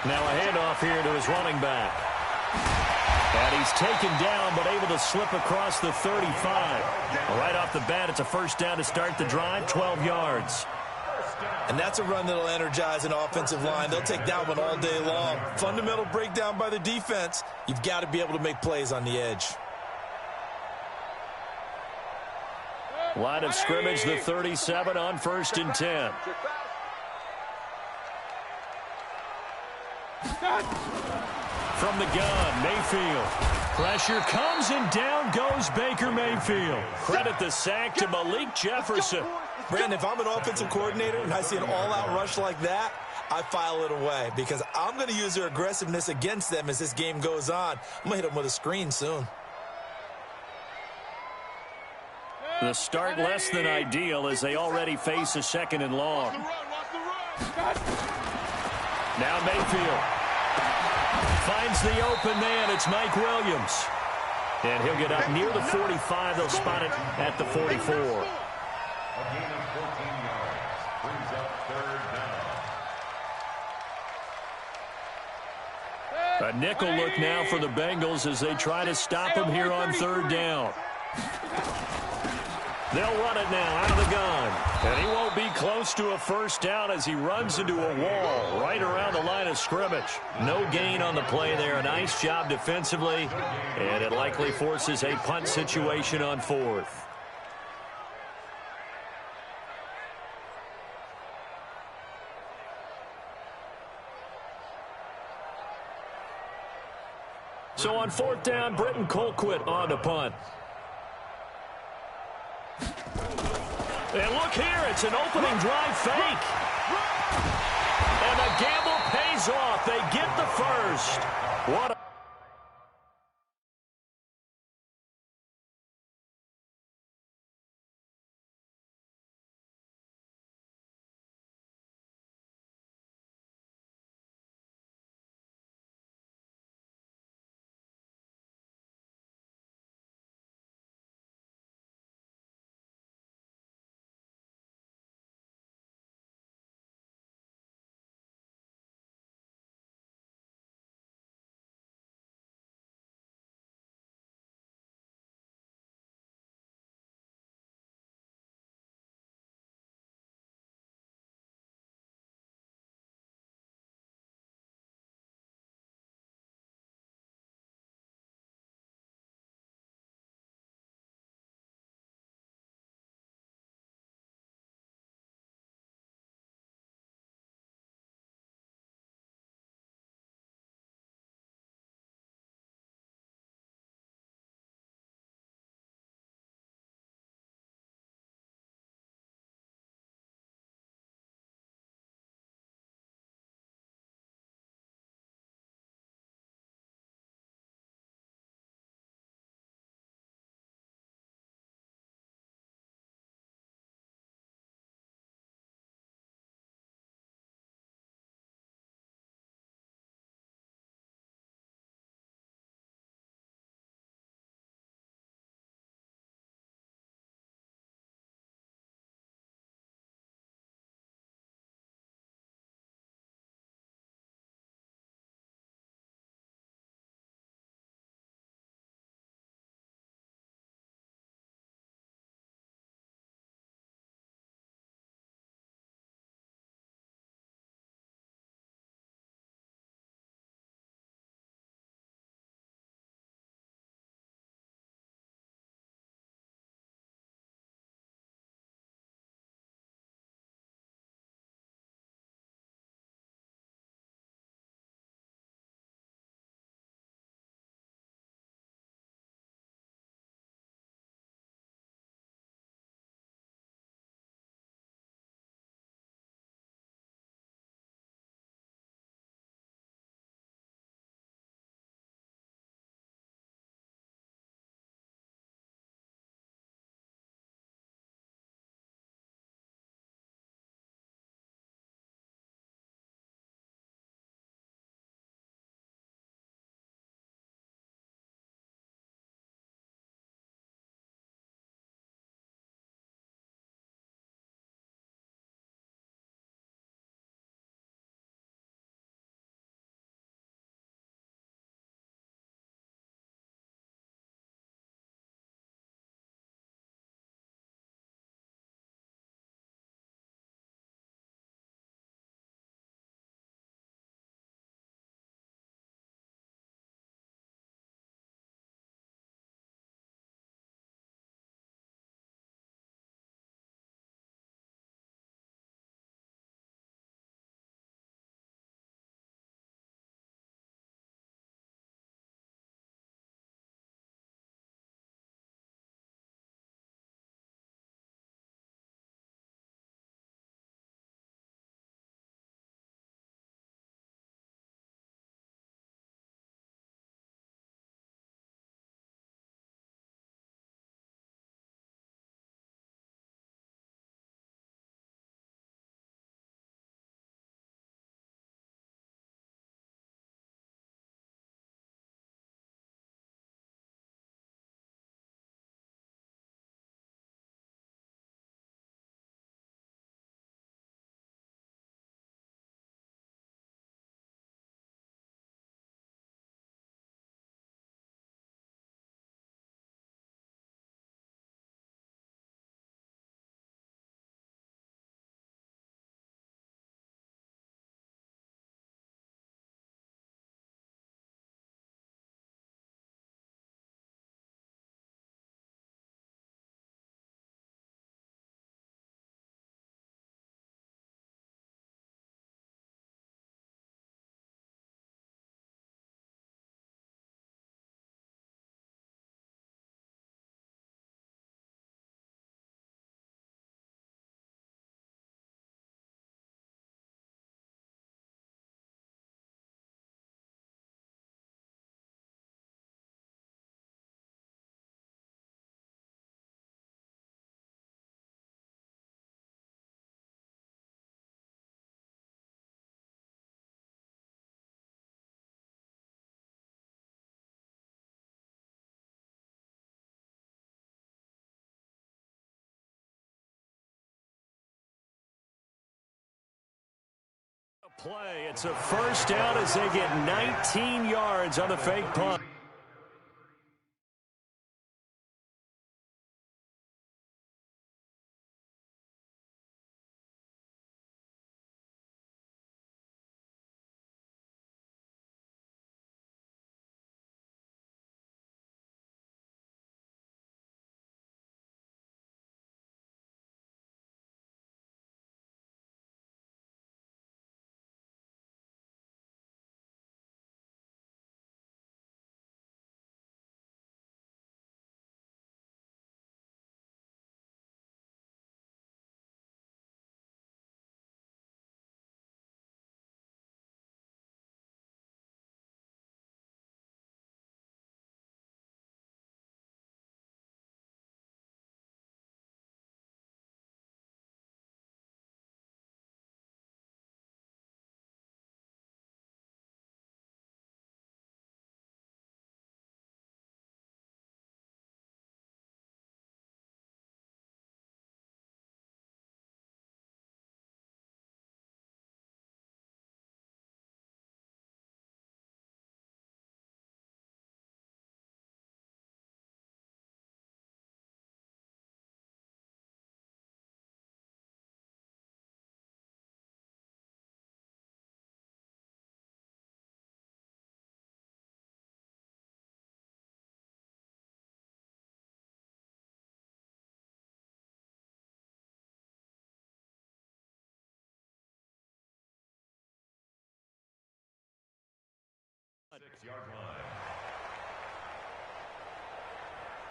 Now a handoff here to his running back. And he's taken down, but able to slip across the 35. Right off the bat, it's a first down to start the drive, 12 yards. And that's a run that'll energize an offensive line. They'll take that one all day long. Fundamental breakdown by the defense. You've got to be able to make plays on the edge. Line of scrimmage, the 37 on 1st and 10. From the gun, Mayfield. Pressure comes and down goes Baker Mayfield. Credit the sack to Malik Jefferson. Brandon, if I'm an offensive coordinator and I see an all-out rush like that, I file it away because I'm going to use their aggressiveness against them as this game goes on. I'm going to hit them with a screen soon. The start less than ideal as they already face a 2nd and long. Now Mayfield finds the open man. It's Mike Williams. And he'll get up near the 45. They'll spot it at the 44. A gain of 14 yards brings up 3rd down. A nickel look now for the Bengals as they try to stop him here on 3rd down. They'll run it now out of the gun. And he won't be close to a first down as he runs into a wall right around the line of scrimmage. No gain on the play there. A nice job defensively. And it likely forces a punt situation on 4th. So on 4th down, Britton Colquitt on to punt. And look here, it's an opening drive fake. And the gamble pays off. They get the first. What a Play. It's a first down as they get 19 yards on the fake punt.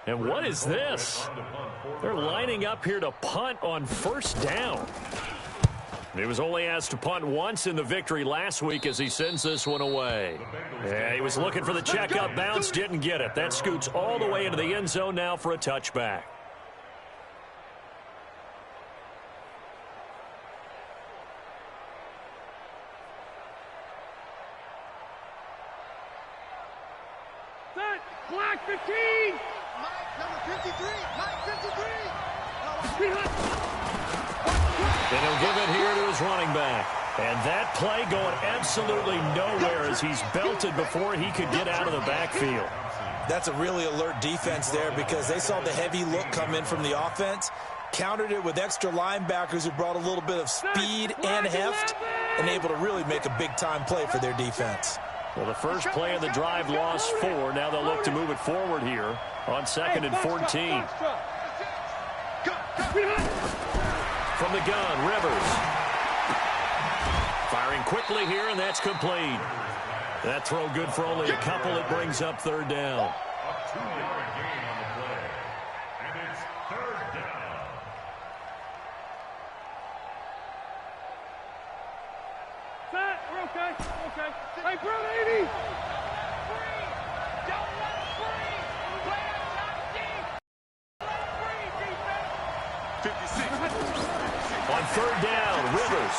And what is this? They're lining up here to punt on first down. He was only asked to punt once in the victory last week as he sends this one away. Yeah, he was looking for the checkout bounce, didn't get it. That scoots all the way into the end zone now for a touchback. Black 15! Mike, number 53! Mike, 53! And he'll give it here to his running back. And that play going absolutely nowhere as he's belted before he could get out of the backfield. That's a really alert defense there because they saw the heavy look come in from the offense, countered it with extra linebackers who brought a little bit of speed and heft, and able to really make a big-time play for their defense. Well, the first play of the drive lost 4. Now they'll look to move it forward here on 2nd and 14. From the gun, Rivers. Firing quickly here, and that's complete. That throw good for only a couple. It brings up 3rd down. A 2-yard gain on the play. And it's 3rd down. Set, we're okay, okay. Hey, bro, 80! On 3rd down, Rivers.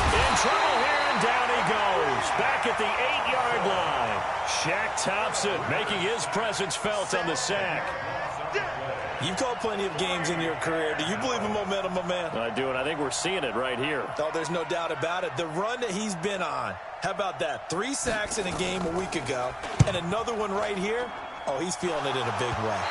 In trouble here, and down he goes. Back at the 8-yard line. Shaq Thompson making his presence felt on the sack. You've called plenty of games in your career. Do you believe in momentum, my man? I do, and I think we're seeing it right here. Oh, there's no doubt about it. The run that he's been on. How about that? 3 sacks in a game a week ago, and another one right here. Oh, he's feeling it in a big way.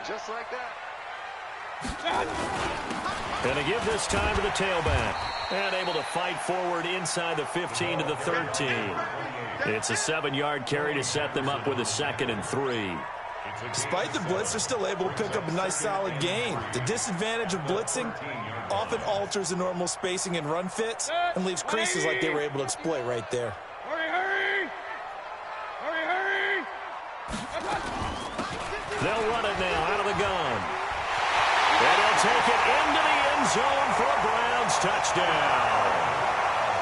Just like that. Going to give this time to the tailback. And able to fight forward inside the 15 to the 13. It's a 7-yard carry to set them up with a 2nd and 3. Despite the blitz, they're still able to pick up a nice, solid gain. The disadvantage of blitzing often alters the normal spacing and run fits and leaves creases like they were able to exploit right there. Hurry! Hurry, hurry! They'll run it now out of the gun. And they'll take it into the end zone for a Browns touchdown.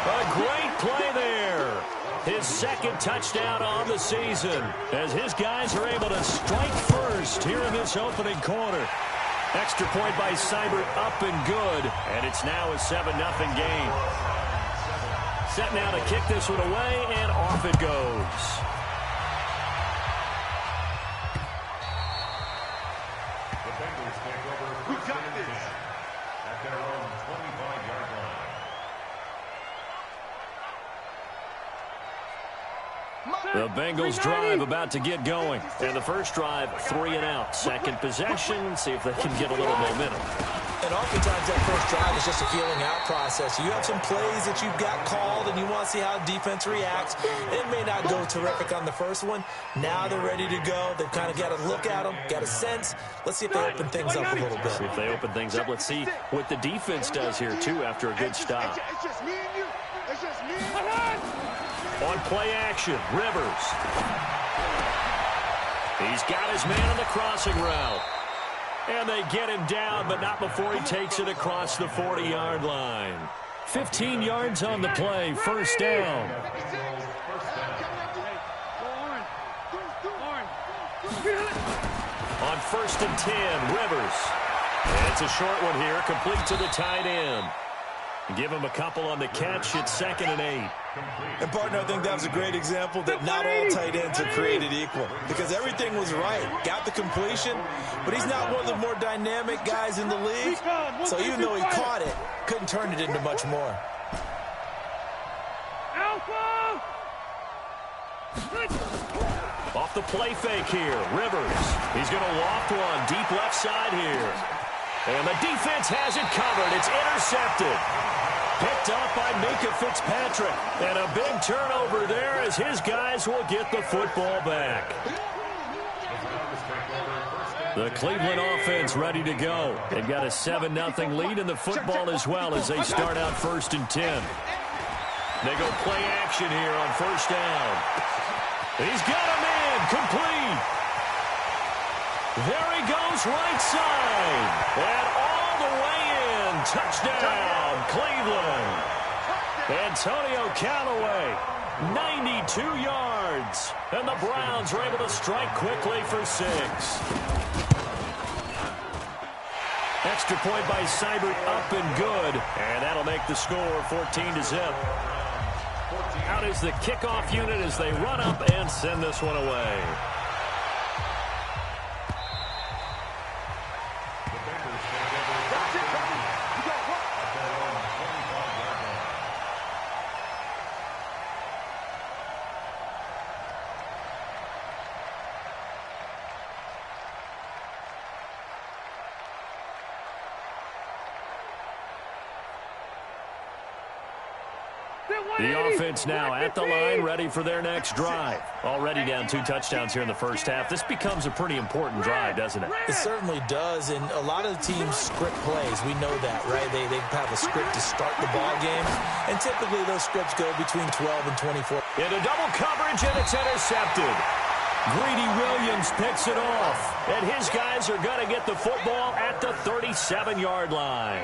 A great play there. His 2nd touchdown on the season as his guys are able to strike first here in this opening quarter. Extra point by Seibert up and good, and it's now a 7-0 game. set now to kick this one away, and off it goes. The Bengals take over first and 10 at their own 25-yard line. The Bengals drive about to get going. And the first drive, 3 and out. Second possession, see if they can get a little momentum. And oftentimes that first drive is just a feeling out process. You have some plays that you've got called and you want to see how defense reacts. It may not go terrific on the first one. Now they're ready to go. They've kind of got to look at them, got a sense. Let's see if they open things up a little bit. See if they open things up. Let's see what the defense does here, too, after a good stop. It's just me and you. It's just me. On play action, Rivers. He's got his man on the crossing route. And they get him down, but not before he takes it across the 40-yard line. 15 yards on the play, first down. On first and 10, Rivers. And it's a short one here, complete to the tight end. Give him a couple on the catch. It's second and 8. And, partner, I think that was a great example that not all tight ends are created equal because everything was right. Got the completion, but he's not one of the more dynamic guys in the league. So even though he caught it, couldn't turn it into much more. Off the play fake here, Rivers. He's going to loft one deep left side here. And the defense has it covered. It's intercepted. Picked up by Minka Fitzpatrick. And a big turnover there as his guys will get the football back. The Cleveland offense ready to go. They've got a 7-0 lead in the football as well as they start out first and 10. They go play action here on first down. He's got a man complete. There he goes right side. And all the way in. Touchdown, Cleveland. Antonio Callaway, 92 yards. And the Browns are able to strike quickly for 6. Extra point by Seibert, up and good. And that'll make the score 14-0. Out is the kickoff unit as they run up and send this one away. The offense now at the line, ready for their next drive. Already down 2 touchdowns here in the first half. This becomes a pretty important drive, doesn't it? It certainly does, and a lot of the teams script plays. We know that, right? They have a script to start the ball game, and typically those scripts go between 12 and 24. Into double coverage, and it's intercepted. Greedy Williams picks it off, and his guys are going to get the football at the 37-yard line.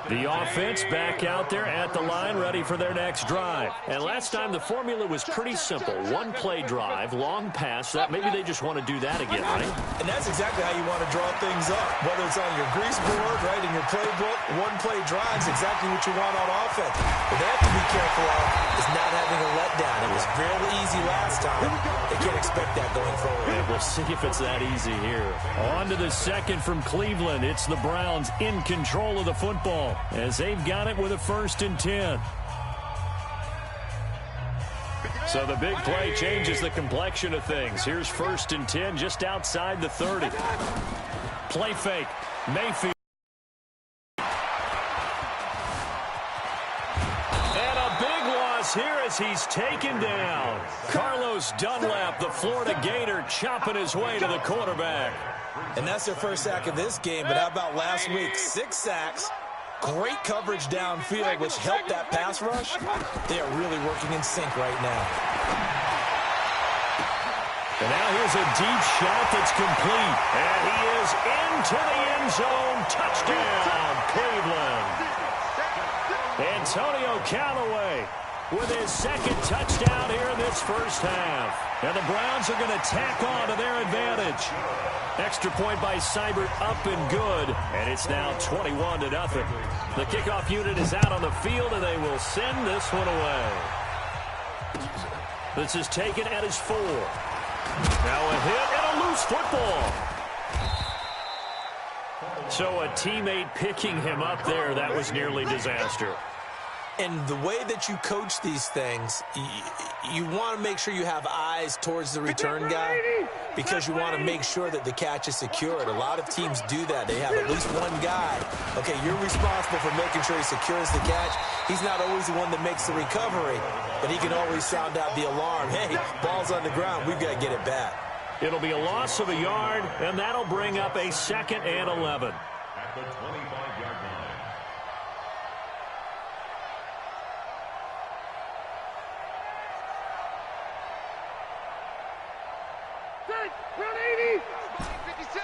The offense back out there at the line, ready for their next drive. And last time the formula was pretty simple. 1-play drive, long pass. That maybe they just want to do that again, right? And that's exactly how you want to draw things up. Whether it's on your grease board, right, in your playbook, 1-play drives, exactly what you want on offense. But they have to be careful of is not having a letdown. It was fairly easy last time. They can't expect that going forward. Yeah, we'll see if it's that easy here. On to the second from Cleveland. It's the Browns in control of the football as they've got it with a first and 10. So the big play changes the complexion of things. Here's first and 10 just outside the 30. Play fake. Mayfield. And a big loss here as he's taken down. Carlos Dunlap, the Florida Gator, chopping his way to the quarterback. And that's their first sack of this game, but how about last week? 6 sacks. Great coverage downfield, which helped that pass rush. They are really working in sync right now. And now here's a deep shot that's complete. And he is into the end zone. Touchdown, Cleveland. Antonio Callaway with his second touchdown here in this first half. And the Browns are going to tack on to their advantage. Extra point by Seibert up and good, and it's now 21-0. The kickoff unit is out on the field, and they will send this one away. This is taken at his 4. Now a hit and a loose football. So a teammate picking him up there, that was nearly disaster. And the way that you coach these things, you want to make sure you have eyes towards the return guy because you want to make sure that the catch is secured. A lot of teams do that. They have at least one guy. Okay, you're responsible for making sure he secures the catch. He's not always the one that makes the recovery, but he can always sound out the alarm. Hey, ball's on the ground. We've got to get it back. It'll be a loss of a yard, and that'll bring up a 2nd and 11. At the 25-yard line. Run 80. 56.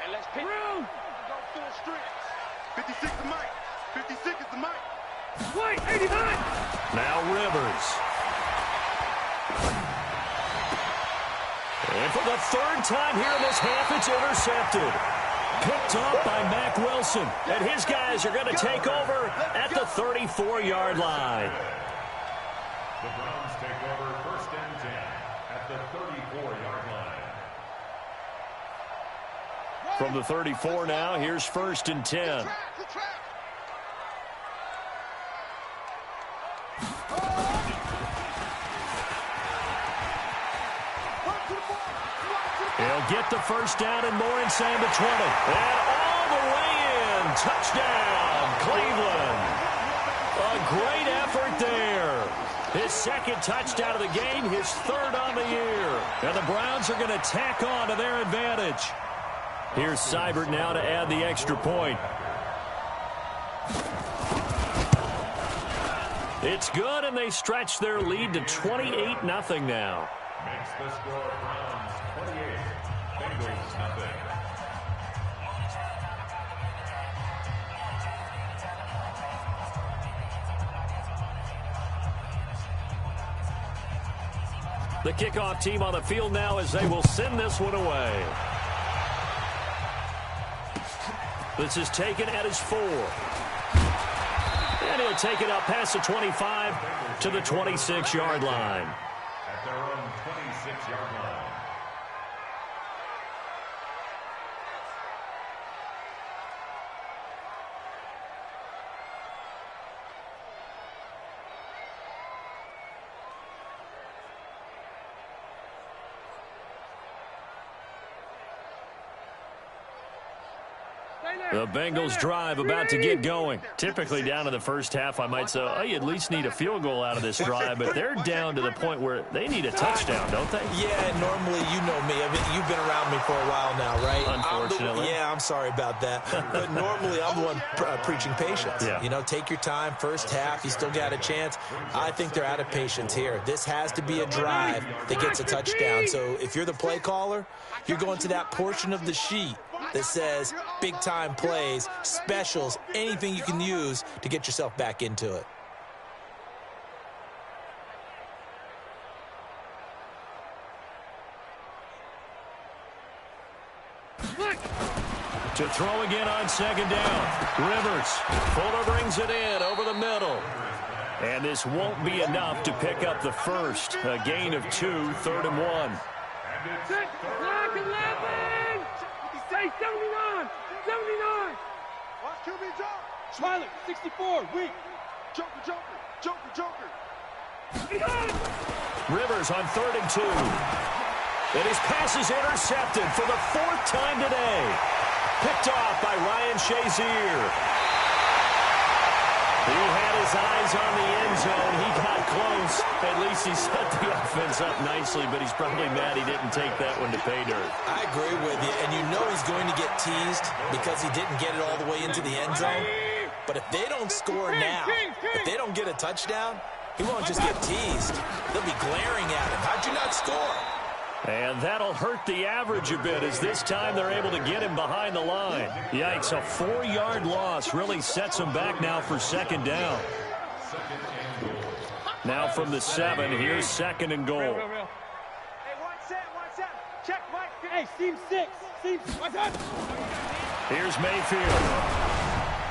And let's pick. Round. Go full strength. 56 is the mic. 56 is the mic. Wait, 89. Now Rivers. And for the 3rd time here in this half, it's intercepted. Picked off by Mack Wilson. And his guys are going to take over at the 34-yard line. The Browns take over 1st and 10 at the 34-yard line. From the 34 now, here's 1st and 10. He'll get the first down and more inside the 20. And all the way in. Touchdown, Cleveland. A great effort there. His 2nd touchdown of the game, his 3rd on the year. And the Browns are going to tack on to their advantage. Here's Seibert now to add the extra point. It's good, and they stretch their lead to 28-0 now. Makes the score Browns 28, Bengals nothing. The kickoff team on the field now as they will send this one away. This is taken at his 4. And he'll take it up past the 25 to the 26-yard line. At their own 26-yard line. The Bengals drive about to get going. Typically down in the first half, I might say, oh, you at least need a field goal out of this drive, but they're down to the point where they need a touchdown, don't they? Yeah, normally, you know me. I mean, you've been around me for a while now, right? Unfortunately. I'm sorry about that. But normally, I'm the one preaching patience. Yeah. You know, take your time. First half, you still got a chance. I think they're out of patience here. This has to be a drive that gets a touchdown. So if you're the play caller, you're going to that portion of the sheet that says big-time plays, specials, anything you can use to get yourself back into it. To throw again on 2nd down. Rivers. Fuller brings it in over the middle. And this won't be enough to pick up the first. A gain of 2, 3rd and 1. Six, lock 11. Say 79. 79. Watch QB jump. Smiler, 64. Weak. Joker, joker, joker, joker. Rivers on 3rd and 2. And his pass is intercepted for the 4th time today. Picked off by Ryan Shazier. He had his eyes on the end zone. He got close. At least he set the offense up nicely, but he's probably mad he didn't take that one to pay dirt. I agree with you, and you know he's going to get teased because he didn't get it all the way into the end zone. But if they don't score now, if they don't get a touchdown, he won't just get teased. They'll be glaring at him. How'd you not score? And that'll hurt the average a bit as this time they're able to get him behind the line. Yikes, a 4-yard loss really sets him back now for 2nd down. Now from the 7, here's 2nd and goal. Hey, one set. Check, Mike. Hey, seam 6. Watch out. Here's Mayfield.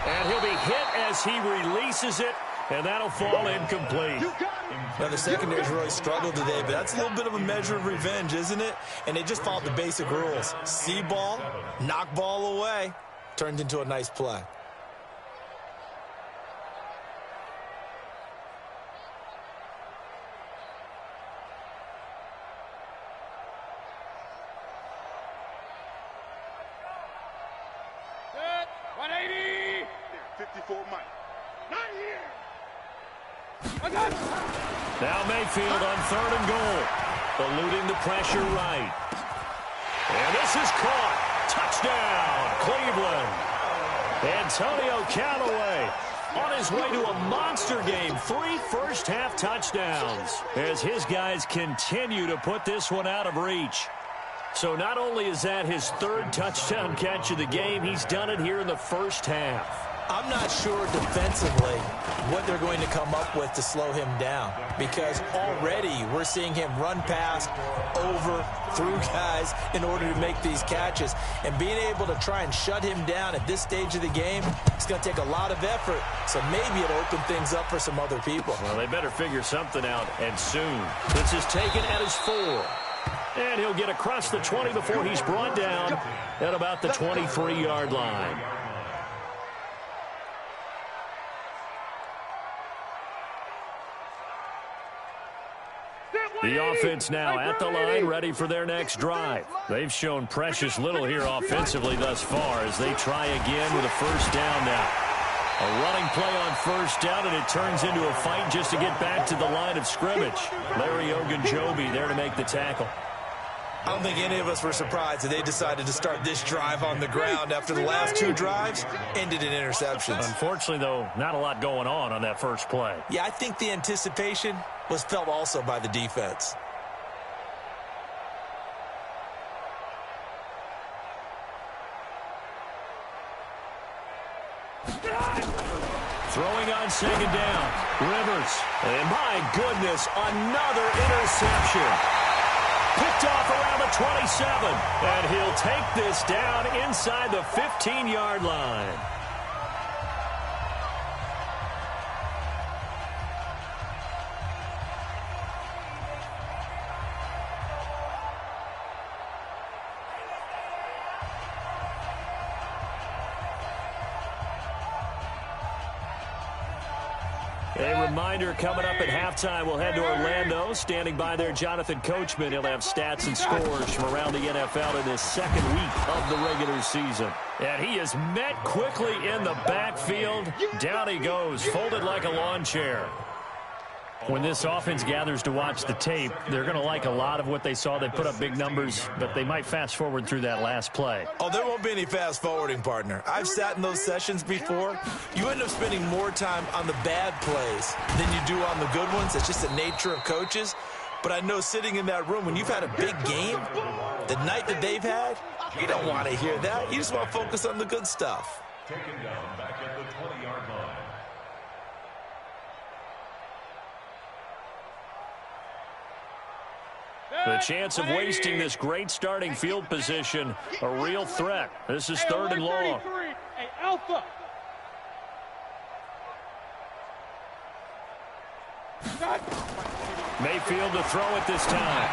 And he'll be hit as he releases it, and that'll fall incomplete. Now, the secondary's really struggled today, but that's a little bit of a measure of revenge, isn't it? And they just followed the basic rules. See ball, knock ball away, turned into a nice play. Set. 180. 54 Mike. Not here. Watch out. Now Mayfield on 3rd and goal. Eluding the pressure right. And this is caught. Touchdown, Cleveland. Antonio Callaway on his way to a monster game. 3 first-half touchdowns as his guys continue to put this one out of reach. So not only is that his 3rd touchdown catch of the game, he's done it here in the first half. I'm not sure defensively what they're going to come up with to slow him down, because already we're seeing him run past, over, through guys in order to make these catches. And being able to try and shut him down at this stage of the game, it's going to take a lot of effort. So maybe it'll open things up for some other people. Well, they better figure something out, and soon. This is taken at his 4. And he'll get across the 20 before he's brought down at about the 23-yard line. The offense now at the line, ready for their next drive. They've shown precious little here offensively thus far as they try again with a first down now. A running play on first down, and it turns into a fight just to get back to the line of scrimmage. Larry Ogunjobi there to make the tackle. I don't think any of us were surprised that they decided to start this drive on the ground after the last 2 drives ended in interceptions. Unfortunately, though, not a lot going on that first play. Yeah, I think the anticipation was felt also by the defense. Throwing on 2nd down. Rivers. And my goodness, another interception. Picked off around the 27. And he'll take this down inside the 15-yard line. A reminder, coming up at halftime, we'll head to Orlando. Standing by there, Jonathan Coachman. He'll have stats and scores from around the NFL in this 2nd week of the regular season. And he is met quickly in the backfield. Down he goes, folded like a lawn chair. When this offense gathers to watch the tape, they're going to like a lot of what they saw. They put up big numbers, but they might fast forward through that last play. Oh, there won't be any fast forwarding, partner. I've sat in those sessions before. You end up spending more time on the bad plays than you do on the good ones. It's just the nature of coaches. But I know sitting in that room, when you've had a big game, the night that they've had, you don't want to hear that. You just want to focus on the good stuff. Taken down back at the 20-yard line. The chance of wasting this great starting field position, a real threat. This is 3rd and long. Hey, Alpha. Mayfield to throw it this time.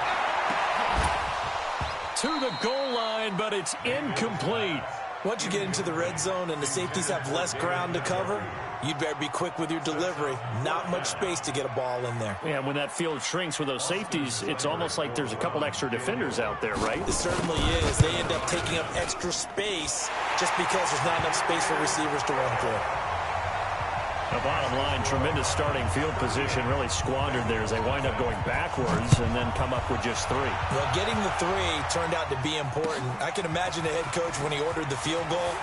To the goal line, but it's incomplete. Once you get into the red zone and the safeties have less ground to cover, you'd better be quick with your delivery. Not much space to get a ball in there. Yeah, when that field shrinks with those safeties, it's almost like there's a couple extra defenders out there, right? It certainly is. They end up taking up extra space just because there's not enough space for receivers to run through. The bottom line, tremendous starting field position, really squandered there as they wind up going backwards and then come up with just 3. Well, getting the 3 turned out to be important. I can imagine the head coach when he ordered the field goal.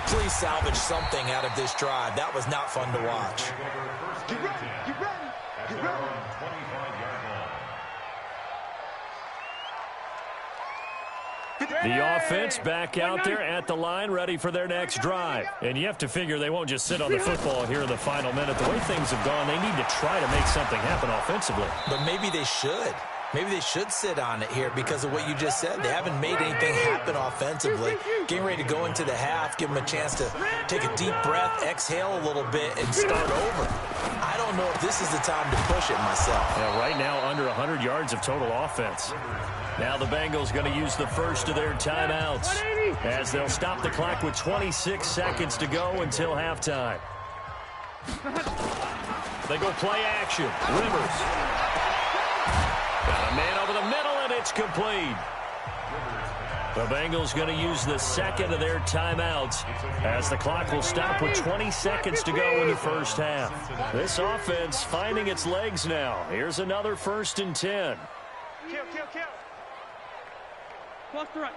Please salvage something out of this drive. That was not fun to watch. Get ready. Get ready. Get ready. 25-yard line. The offense back out there at the line, ready for their next drive. And you have to figure they won't just sit on the football here in the final minute. The way things have gone, they need to try to make something happen offensively. But maybe they should. Maybe they should sit on it here because of what you just said. They haven't made anything happen offensively. Getting ready to go into the half, give them a chance to take a deep breath, exhale a little bit, and start over. I don't know if this is the time to push it myself. Yeah, right now, under 100 yards of total offense. Now the Bengals going to use the first of their timeouts as they'll stop the clock with 26 seconds to go until halftime. They go play action. Rivers. Got a man over the middle, and it's complete. The Bengals going to use the second of their timeouts as the clock will stop with 20 seconds to go in the first half. This offense finding its legs now. Here's another 1st and 10. Kill. Close to right.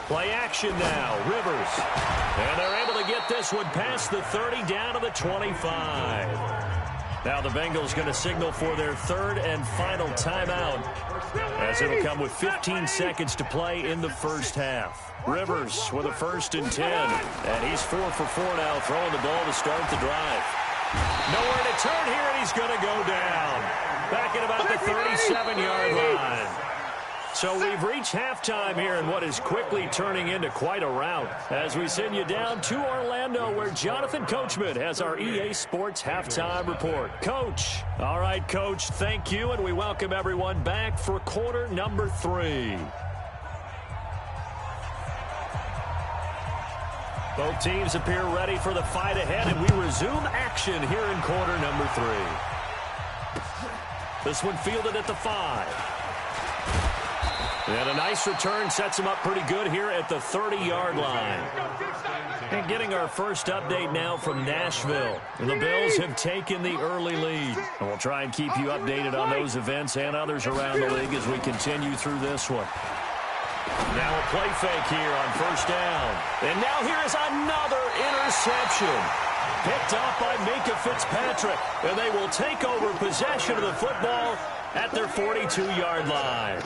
Play action now. Rivers. And they're able to get this one past the 30 down to the 25. Now the Bengals going to signal for their third and final timeout as it'll come with 15 seconds to play in the first half. Rivers with a 1st and 10. And he's 4 for 4 now, throwing the ball to start the drive. Nowhere to turn here, and he's going to go down. Back at about the 37-yard line. So we've reached halftime here in what is quickly turning into quite a rout as we send you down to Orlando where Jonathan Coachman has our EA Sports Halftime Report. Coach. All right, Coach, thank you, and we welcome everyone back for quarter number 3. Both teams appear ready for the fight ahead, and we resume action here in quarter number 3. This one fielded at the 5. And a nice return sets him up pretty good here at the 30-yard line. And getting our first update now from Nashville. The Bills have taken the early lead. And we'll try and keep you updated on those events and others around the league as we continue through this one. Now a play fake here on 1st down. And now here is another interception. Picked off by Minka Fitzpatrick. And they will take over possession of the football at their 42-yard line.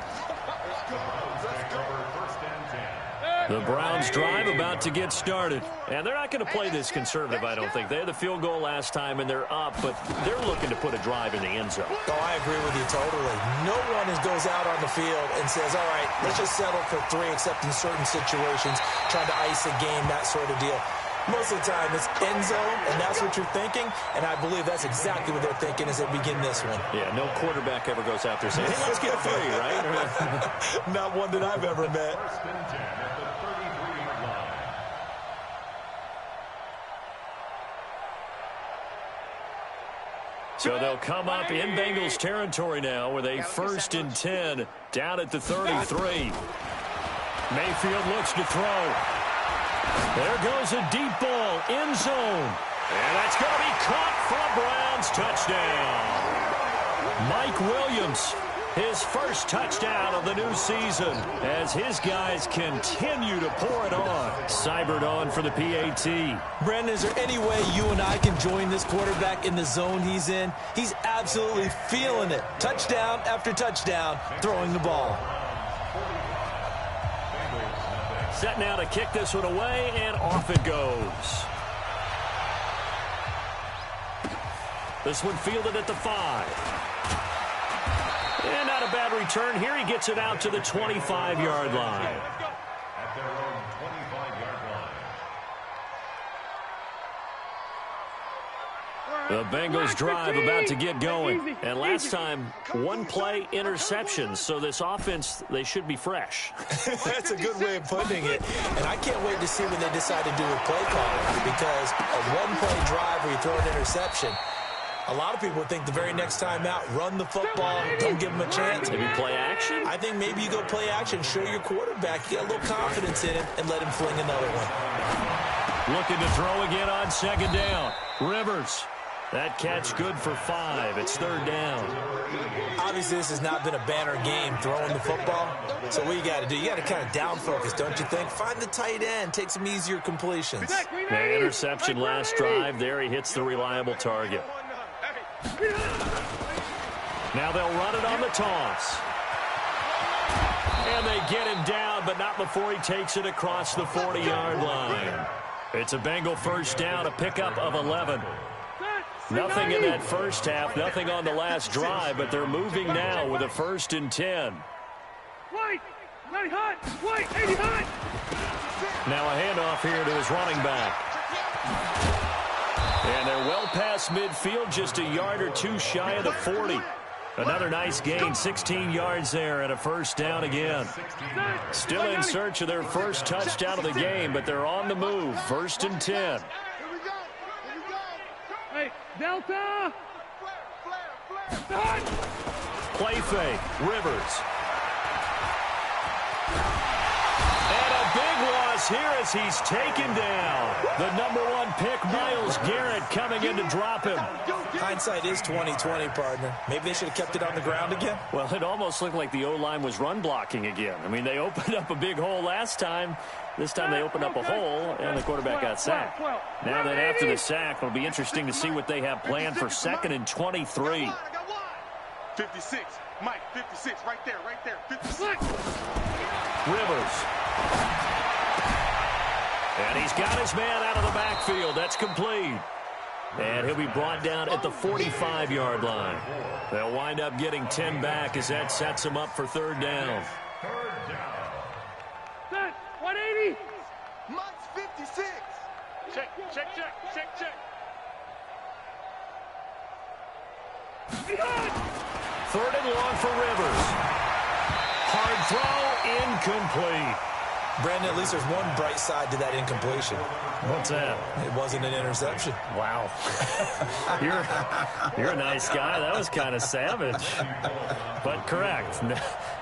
The Browns drive about to get started. And they're not going to play this conservative, I don't think. They had the field goal last time, and they're up, but they're looking to put a drive in the end zone. Oh, I agree with you totally. No one goes out on the field and says, all right, let's just settle for 3, except in certain situations, trying to ice a game, that sort of deal. Most of the time, it's end zone, and that's what you're thinking, and I believe that's exactly what they're thinking as they begin this one. Yeah, no quarterback ever goes out there saying, hey, let's get 3, right? Not one that I've ever met. So they'll come up in Bengals territory now with a 1st and 10 down at the 33. Mayfield looks to throw. There goes a deep ball, end zone. And that's going to be caught for a Browns touchdown. Mike Williams, his first touchdown of the new season as his guys continue to pour it on. Cybered on for the PAT. Brandon, is there any way you and I can join this quarterback in the zone he's in? He's absolutely feeling it. Touchdown after touchdown, throwing the ball. Set now to kick this one away, and off it goes. This one fielded at the 5. And not a bad return here. He gets it out to the 25-yard line. At their own 25-yard line. The Bengals drive about to get going. And last time, 1 play interceptions. So this offense, they should be fresh. That's a good way of putting it. And I can't wait to see what they decide to do with play calling, because a 1-play drive where you throw an interception, a lot of people think the very next time out, run the football, don't give them a chance. Maybe play action? I think maybe you go play action, show your quarterback, get a little confidence in him, and let him fling another one. Looking to throw again on 2nd down. Rivers. That catch good for 5. It's 3rd down. Obviously, this has not been a banner game throwing the football. So what you got to do, you got to kind of down focus, don't you think? Find the tight end, take some easier completions. The interception last drive. There he hits the reliable target. Now they'll run it on the toss. And they get him down, but not before he takes it across the 40-yard line. It's a Bengal first down, a pickup of 11. Nothing in that first half, nothing on the last drive, but they're moving now with a 1st and 10. White, 90 hot, White, 80 hot. Now a handoff here to his running back. And they're well past midfield, just a yard or two shy of the 40. Another nice gain, 16 yards there and a first down again. Still in search of their first touchdown of the game, but they're on the move. 1st and 10. Hey, Delta! Play fake, Rivers. And a big loss here as he's taken down. The #1 pick, Myles Garrett, coming in to drop him. Hindsight is 20/20, partner. Maybe they should have kept it on the ground again. Well, it almost looked like the O-line was run blocking again. I mean, they opened up a big hole last time. This time they opened up a hole, and the quarterback got sacked. Now that after the sack, it'll be interesting to see what they have planned for 2nd and 23. 56, Mike, 56, right there, 56. Rivers. And he's got his man out of the backfield. That's complete. And he'll be brought down at the 45-yard line. They'll wind up getting 10 back as that sets them up for 3rd down. 180. Mike's 56. Check. 3rd and long for Rivers. Hard throw, incomplete. Brandon, at least there's one bright side to that incompletion. What's that? It wasn't an interception. Wow. You're a nice guy. That was kind of savage. But correct.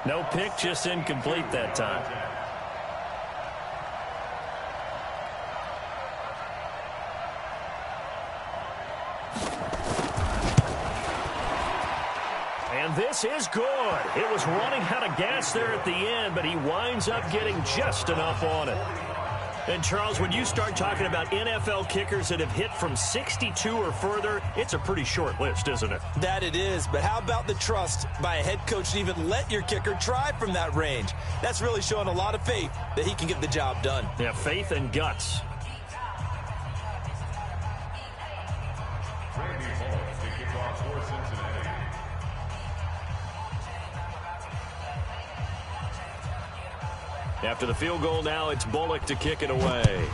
No pick, just incomplete that time. And this is good. It was running out of gas there at the end, but he winds up getting just enough on it. And, Charles, when you start talking about NFL kickers that have hit from 62 or further, it's a pretty short list, isn't it? That it is, but how about the trust by a head coach to even let your kicker try from that range? That's really showing a lot of faith that he can get the job done. Yeah, faith and guts. After the field goal now, it's Bullock to kick it away.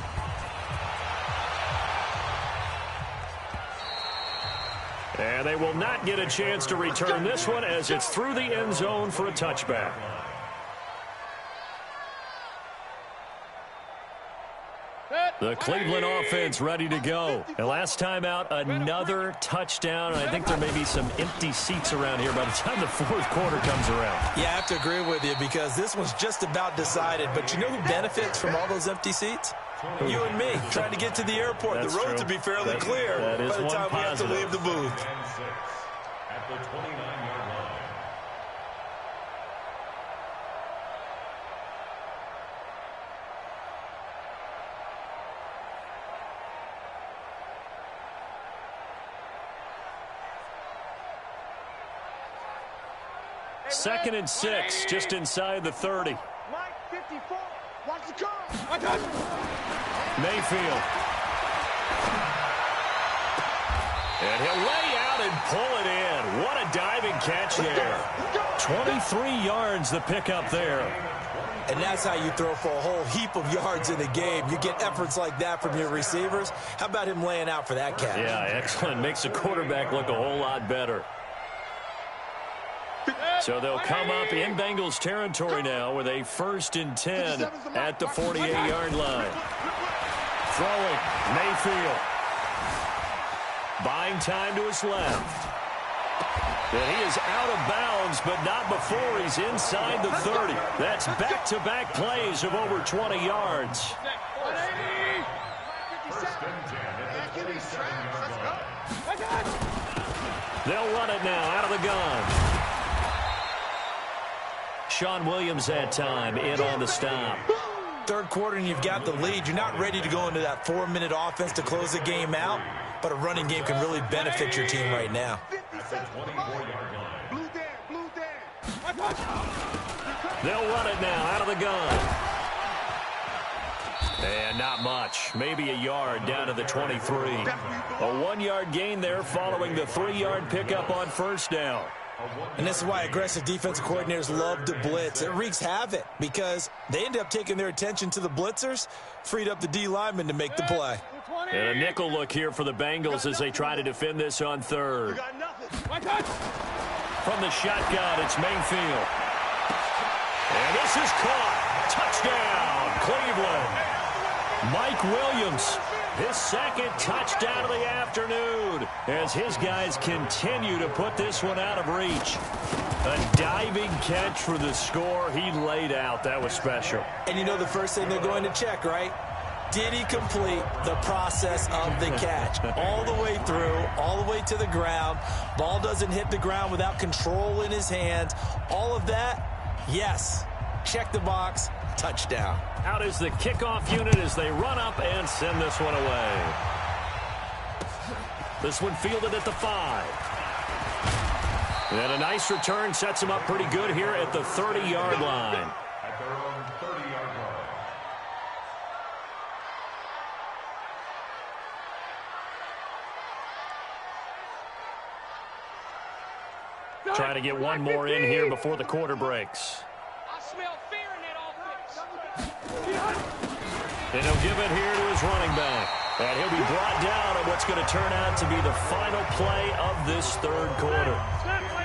And they will not get a chance to return this one as it's through the end zone for a touchback. The Cleveland offense ready to go. And last time out, another touchdown. I think there may be some empty seats around here by the time the 4th quarter comes around. Yeah, I have to agree with you because this one's just about decided. But you know who benefits from all those empty seats? You and me, trying to get to the airport. That's the roads true. will be fairly clear that is by the one time we have to positive. leave the booth. At the 29-yard line. Second and 6, just inside the 30. Mike, 54. Watch the car. Mayfield. And he'll lay out and pull it in. What a diving catch there. 23 yards the pickup there. And that's how you throw for a whole heap of yards in the game. You get efforts like that from your receivers. How about him laying out for that catch? Yeah, excellent. Makes the quarterback look a whole lot better. So they'll come up in Bengals territory now with a 1st and 10 at the 48-yard line. Throwing, Mayfield. Buying time to his left. And he is out of bounds, but not before he's inside the 30. That's back-to-back plays of over 20 yards. 180. 1st and 10 at the 47-yard line. They'll run it now out of the gun. Sean Williams that time in on the stop. 3rd quarter and you've got the lead. You're not ready to go into that 4-minute offense to close the game out, but a running game can really benefit your team right now. At the 24-yard line. Blue Dan. They'll run it now out of the gun. And not much. Maybe a yard down to the 23. A 1-yard gain there following the 3-yard pickup on first down. And this is why aggressive defensive coordinators love to blitz. It wreaks havoc because they end up taking their attention to the blitzers, freed up the D lineman to make the play. And a nickel look here for the Bengals as they try to defend this on third. From the shotgun, it's Mayfield. And this is caught. Touchdown, Cleveland. Mike Williams, his second touchdown of the afternoon as his guys continue to put this one out of reach. A diving catch for the score he laid out. That was special. And you know the first thing they're going to check, right? Did he complete the process of the catch? All the way through, all the way to the ground. Ball doesn't hit the ground without control in his hands. All of that, yes. Check the box, touchdown. Out is the kickoff unit as they run up and send this one away. This one fielded at the 5. And a nice return sets them up pretty good here at the 30-yard line. At their own 30-yard line. Trying to get one more in here before the quarter breaks. I smell fear in that offense. And he'll give it here to his running back. And he'll be brought down on what's going to turn out to be the final play of this third quarter.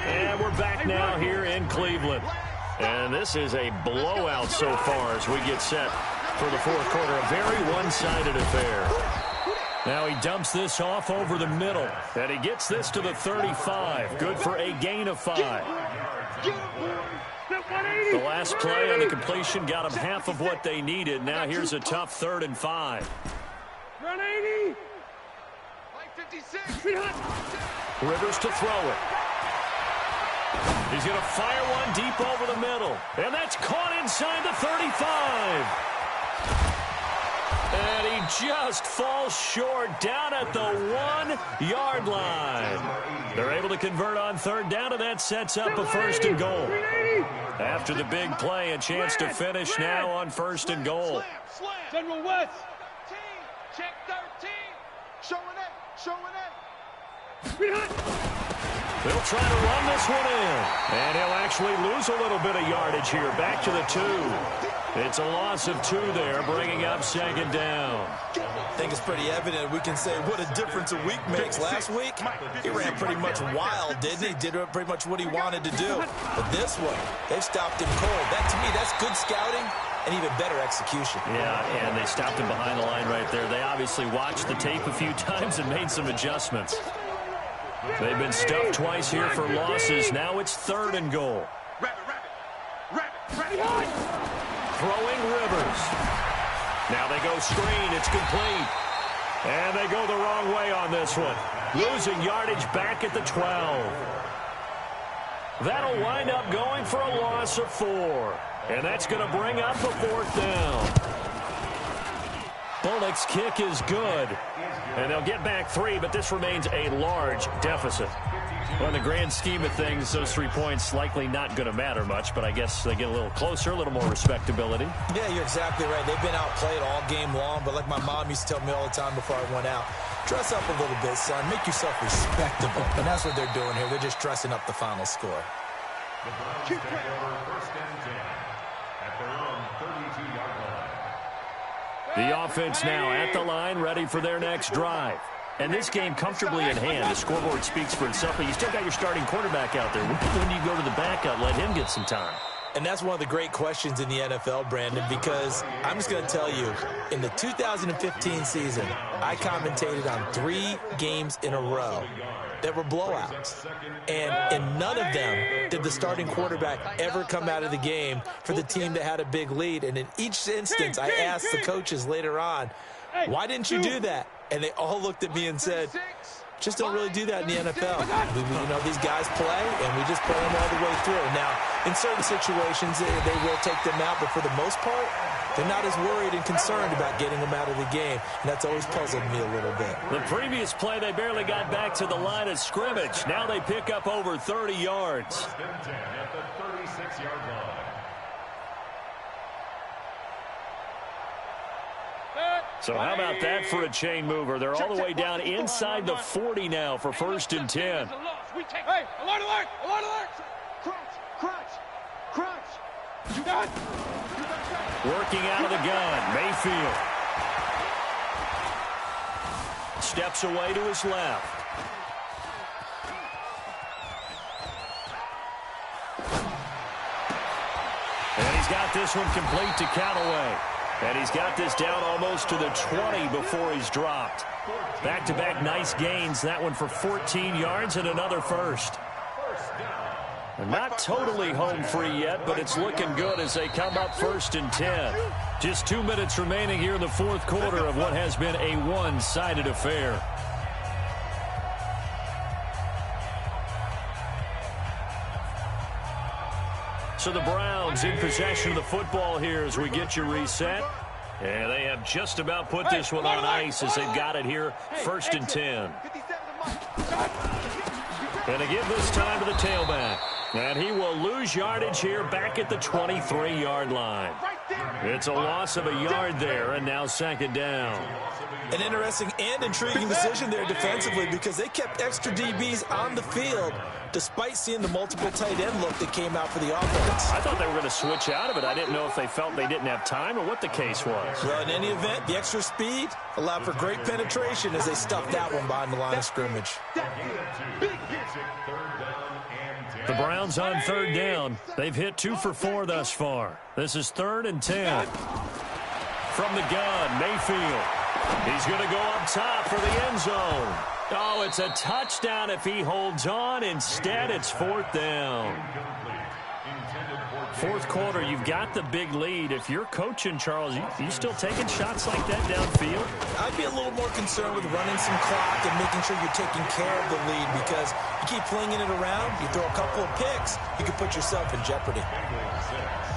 And we're back now here in Cleveland. And this is a blowout so far as we get set for the fourth quarter. A very one-sided affair. Now he dumps this off over the middle. And he gets this to the 35. Good for a gain of 5. The last play on the completion got them half of what they needed. Now here's a tough 3rd and 5. Run 80. 56. Rivers to throw it. He's going to fire one deep over the middle. And that's caught inside the 35. And he just falls short down at the 1-yard line. They're able to convert on 3rd down, and that sets up a 1st and goal. After the big play, a chance to finish now on 1st and goal. General West. Check 13. Showing it. They'll try to run this one in. And he'll actually lose a little bit of yardage here. Back to the 2. It's a loss of 2 there, bringing up 2nd down. I think it's pretty evident. We can say what a difference a week makes. Last week, he ran pretty much wild, didn't he? Did pretty much what he wanted to do. But this one, they've stopped him cold. That, to me, that's good scouting and even better execution. Yeah, and they stopped him behind the line right there. They obviously watched the tape a few times and made some adjustments. They've been stuffed twice here for losses. Now it's 3rd and goal. Throwing Rivers. Now they go screen. It's complete. And they go the wrong way on this one. Losing yardage back at the 12. That'll wind up going for a loss of 4. And that's going to bring up a 4th down. Bullock's kick is good. And they'll get back 3, but this remains a large deficit. Well, in the grand scheme of things, those 3 points likely not going to matter much, but I guess they get a little closer, a little more respectability. Yeah, you're exactly right. They've been outplayed all game long, but like my mom used to tell me all the time before I went out, dress up a little bit, son. Make yourself respectable. And that's what they're doing here. They're just dressing up the final score. The Browns take over 1st and 10 at their own 32-yard line. The offense now at the line, ready for their next drive. And this game comfortably in hand. The scoreboard speaks for itself, but you still got your starting quarterback out there. When do you go to the backup, let him get some time? And that's one of the great questions in the NFL, Brandon, because I'm just going to tell you, in the 2015 season, I commentated on 3 games in a row that were blowouts. And in none of them did the starting quarterback ever come out of the game for the team that had a big lead. And in each instance, I asked the coaches later on, why didn't you do that? And they all looked at me and said, just don't really do that in the NFL. You know, these guys play, and we just play them all the way through. Now, in certain situations, they will take them out, but for the most part, they're not as worried and concerned about getting them out of the game, and that's always puzzled me a little bit. The previous play, they barely got back to the line of scrimmage. Now they pick up over 30 yards. First and 10 at the 36-yard line. So how about that for a chain mover? They're all the way down inside the 40 now for 1st and 10. Hey, alert, alert, alert, alert. Crunch. You got it. Working out of the gun, Mayfield. Steps away to his left. And he's got this one complete to Callaway. And he's got this down almost to the 20 before he's dropped. Back-to-back nice gains. That one for 14 yards and another first. They're not totally home free yet, but it's looking good as they come up 1st and 10. Just 2 minutes remaining here in the 4th quarter of what has been a one-sided affair. So the Browns in possession of the football here as we get you reset. And they have just about put this one on ice as they've got it here, 1st and 10. And they give this time to the tailback. And he will lose yardage here back at the 23-yard line. It's a loss of a yard there, and now 2nd down. An interesting and intriguing decision there defensively because they kept extra DBs on the field despite seeing the multiple tight end look that came out for the offense. I thought they were going to switch out of it. I didn't know if they felt they didn't have time or what the case was. Well, in any event, the extra speed allowed for great penetration as they stuffed that one behind the line of scrimmage. The Browns on 3rd down. They've hit 2 for 4 thus far. This is 3rd and 10. From the gun, Mayfield. He's going to go up top for the end zone. Oh, it's a touchdown if he holds on. Instead, it's 4th down. 4th quarter, you've got the big lead. If you're coaching, Charles, you still taking shots like that downfield? I'd be a little more concerned with running some clock and making sure you're taking care of the lead because you keep flinging it around, you throw a couple of picks, you could put yourself in jeopardy.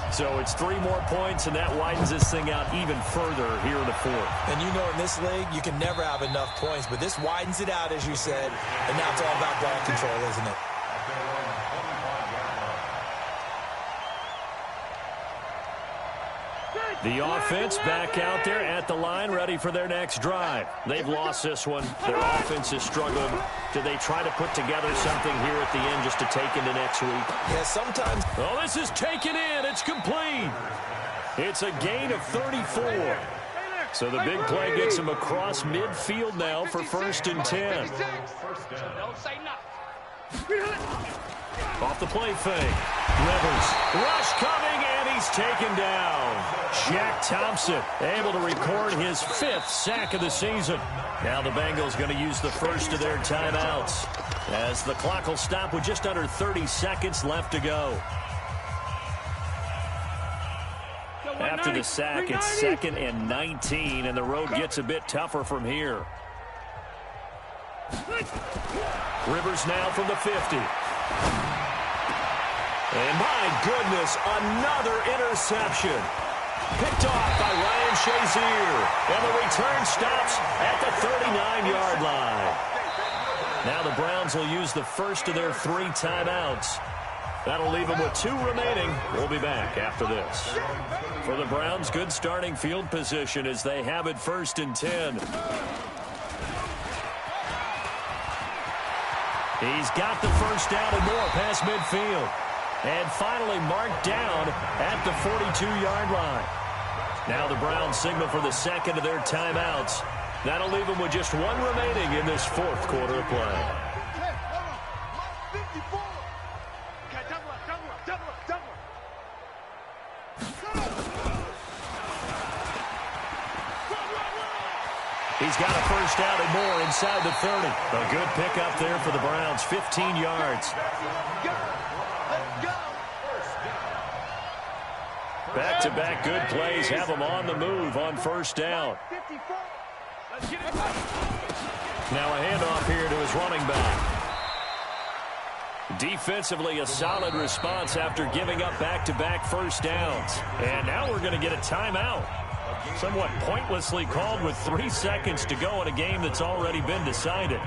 So it's 3 more points, and that widens this thing out even further here in the 4th. And you know in this league, you can never have enough points, but this widens it out, as you said, and now it's all about ball control, isn't it? The offense back out there at the line, ready for their next drive. They've lost this one. Their offense has struggled. Do they try to put together something here at the end just to take into next week? Yeah, sometimes. Oh, this is taken in. It's complete. It's a gain of 34. So the big play gets him across midfield now for 1st and 10. Don't say nothing. Off the play fake. Rivers. Rush coming, and he's taken down. Shaq Thompson able to record his 5th sack of the season. Now the Bengals going to use the first of their timeouts as the clock will stop with just under 30 seconds left to go. After the sack, it's 2nd and 19, and the road gets a bit tougher from here. Rivers now from the 50. And my goodness, another interception. Picked off by Ryan Shazier. And the return stops at the 39-yard line. Now the Browns will use the first of their 3 timeouts. That'll leave them with 2 remaining. We'll be back after this. For the Browns, good starting field position as they have it 1st and 10. He's got the first down and more past midfield. And finally marked down at the 42-yard line. Now the Browns signal for the 2nd of their timeouts. That'll leave them with just 1 remaining in this 4th quarter of play. He's got a first down and more inside the 30. A good pickup there for the Browns, 15 yards. Back-to-back good plays have them on the move on 1st down. Now a handoff here to his running back. Defensively, a solid response after giving up back-to-back first downs. And now we're going to get a timeout. Somewhat pointlessly called with 3 seconds to go in a game that's already been decided.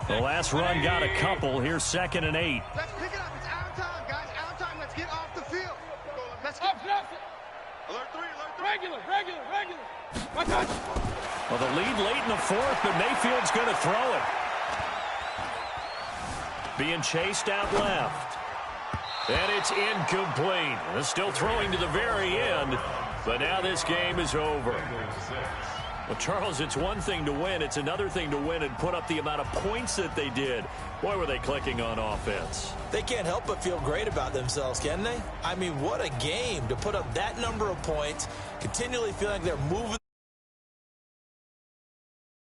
The last run got a couple. Here's 2nd and 8. Let's pick it up. It's our time, guys. Our time. Let's get off the field. Let's get Alert 3, alert 3. Regular. My touch. Well, the lead late in the fourth, but Mayfield's going to throw it. Being chased out left. And it's incomplete. They're still throwing to the very end, but now this game is over. Well, Charles, it's one thing to win. It's another thing to win and put up the amount of points that they did. Boy, were they clicking on offense. They can't help but feel great about themselves, can they? I mean, what a game to put up that number of points, continually feeling like they're moving.